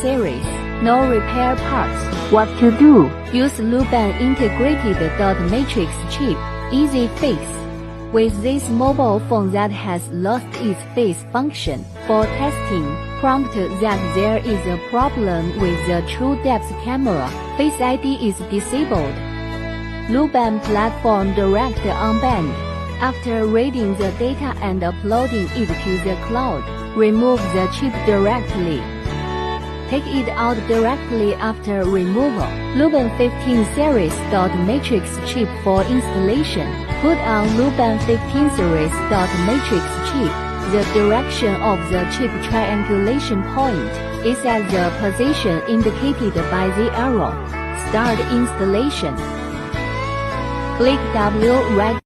series. No repair parts. What to do? Use Luban integrated dot matrix chip. Easy fix. With this mobile phone that has lost its face function, for testing, prompt that there is a problem with the true depth camera. Face ID is disabled. Luban platform direct unbanned. After reading the data and uploading it to the cloud, remove the chip directly. Take it out directly after removal. Luban 15 series dot matrix chip for installation. Put on Luban 15 series dot matrix chip. The direction of the chip triangulation point is at the position indicated by the arrow. Start installation. Click W right